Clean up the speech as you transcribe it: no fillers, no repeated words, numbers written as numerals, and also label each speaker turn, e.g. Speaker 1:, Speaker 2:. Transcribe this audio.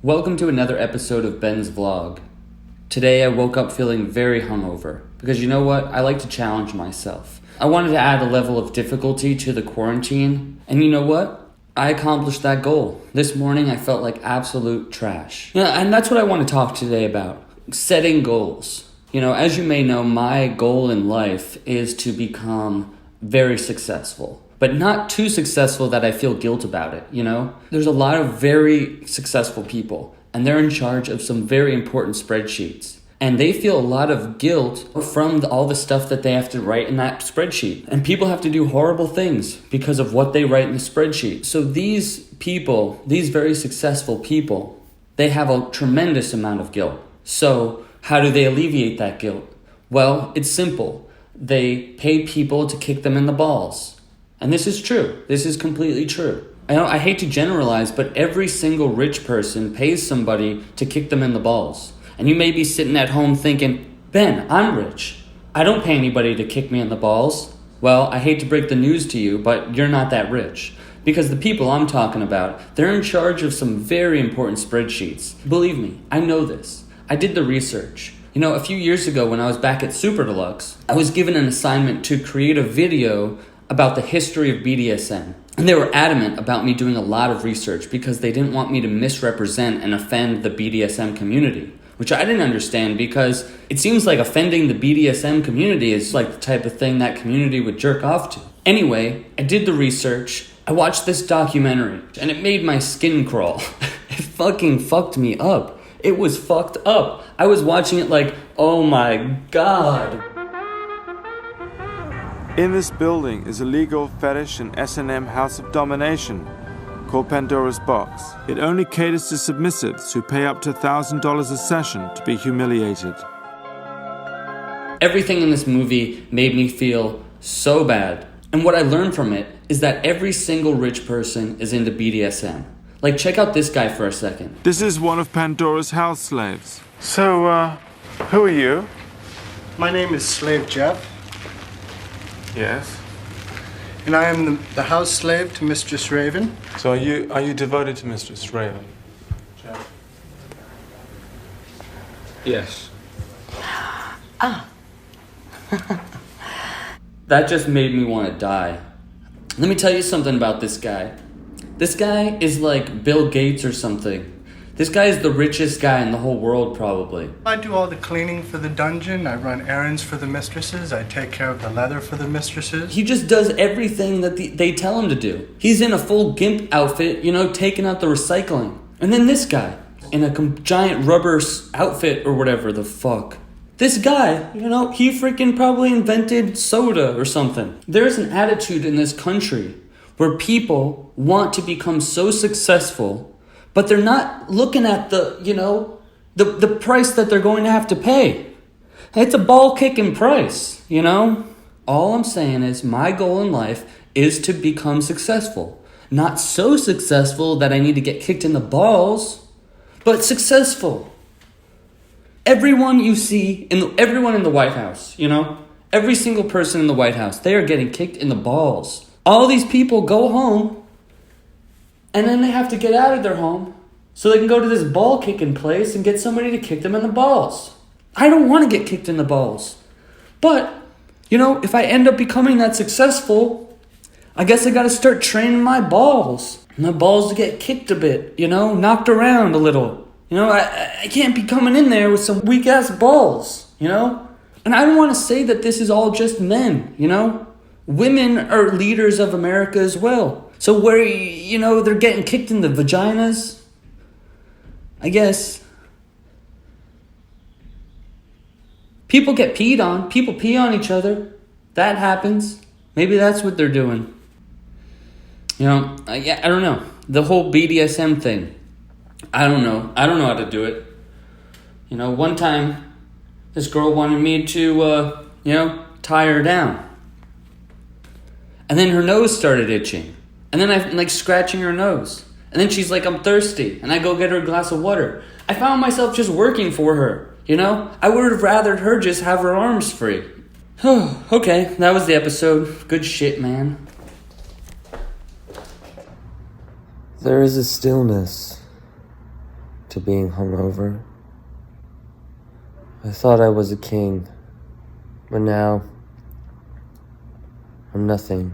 Speaker 1: Welcome to another episode of Ben's Vlog. Today I woke up feeling very hungover because you know what? I like to challenge myself. I wanted to add a level of difficulty to the quarantine, and you know what? I accomplished that goal. This morning I felt like absolute trash. Yeah, and that's what I want to talk today about. Setting goals. You know, as you may know, my goal in life is to become very successful. But not too successful that I feel guilt about it, you know? There's a lot of very successful people, and they're in charge of some very important spreadsheets. And they feel a lot of guilt from all the stuff that they have to write in that spreadsheet. And people have to do horrible things because of what they write in the spreadsheet. So these people, these very successful people, they have a tremendous amount of guilt. So how do they alleviate that guilt? Well, it's simple. They pay people to kick them in the balls. And this is true. This is completely true. I hate to generalize, but every single rich person pays somebody to kick them in the balls. And you may be sitting at home thinking, Ben, I'm rich. I don't pay anybody to kick me in the balls. Well, I hate to break the news to you, but you're not that rich. Because the people I'm talking about, they're in charge of some very important spreadsheets. Believe me, I know this. I did the research. You know, a few years ago when I was back at Super Deluxe, I was given an assignment to create a video about the history of BDSM. And they were adamant about me doing a lot of research because they didn't want me to misrepresent and offend the BDSM community, which I didn't understand because it seems like offending the BDSM community is like the type of thing that community would jerk off to. Anyway, I did the research, I watched this documentary, and it made my skin crawl. It fucking fucked me up. It was fucked up. I was watching it like, oh my God.
Speaker 2: In this building is a legal fetish and S&M house of domination called Pandora's Box. It only caters to submissives who pay up to $1,000 a session to be humiliated.
Speaker 1: Everything in this movie made me feel so bad. And what I learned from it is that every single rich person is into BDSM. Like, check out this guy for a second.
Speaker 2: This is one of Pandora's house slaves.
Speaker 3: So, who are you?
Speaker 4: My name is Slave Jeff,
Speaker 3: Yes.
Speaker 4: and I am the house slave to Mistress Raven.
Speaker 3: So are you devoted to Mistress Raven? Jeff.
Speaker 1: Yes. That just made me want to die. Let me tell you something about this guy. This guy is like Bill Gates or something. This guy is the richest guy in the whole world, probably.
Speaker 4: I do all the cleaning for the dungeon. I run errands for the mistresses. I take care of the leather for the mistresses.
Speaker 1: He just does everything that they tell him to do. He's in a full gimp outfit, you know, taking out the recycling. And then this guy, in a giant rubber outfit or whatever the fuck. This guy, you know, he freaking probably invented soda or something. There's an attitude in this country where people want to become so successful, but they're not looking at the, you know, the price that they're going to have to pay. It's a ball-kicking price, you know? All I'm saying is my goal in life is to become successful. Not so successful that I need to get kicked in the balls, but successful. Everyone you see, everyone in the White House, you know? Every single person in the White House, they are getting kicked in the balls. All these people go home, and then they have to get out of their home so they can go to this ball kicking place and get somebody to kick them in the balls. I don't want to get kicked in the balls. But, you know, if I end up becoming that successful, I guess I got to start training my balls. My balls to get kicked a bit, you know, knocked around a little. You know, I can't be coming in there with some weak-ass balls, you know? And I don't want to say that this is all just men, you know? Women are leaders of America as well. So where, you know, they're getting kicked in the vaginas, I guess. People get peed on. People pee on each other. That happens. Maybe that's what they're doing. You know, I don't know. The whole BDSM thing. I don't know. I don't know how to do it. You know, one time, this girl wanted me to, you know, tie her down. And then her nose started itching. And then I'm like scratching her nose. And then she's like, I'm thirsty. And I go get her a glass of water. I found myself just working for her, you know? I would have rathered her just have her arms free. Okay, that was the episode. Good shit, man.
Speaker 5: There is a stillness to to being hungover. I thought I was a king, but now I'm nothing.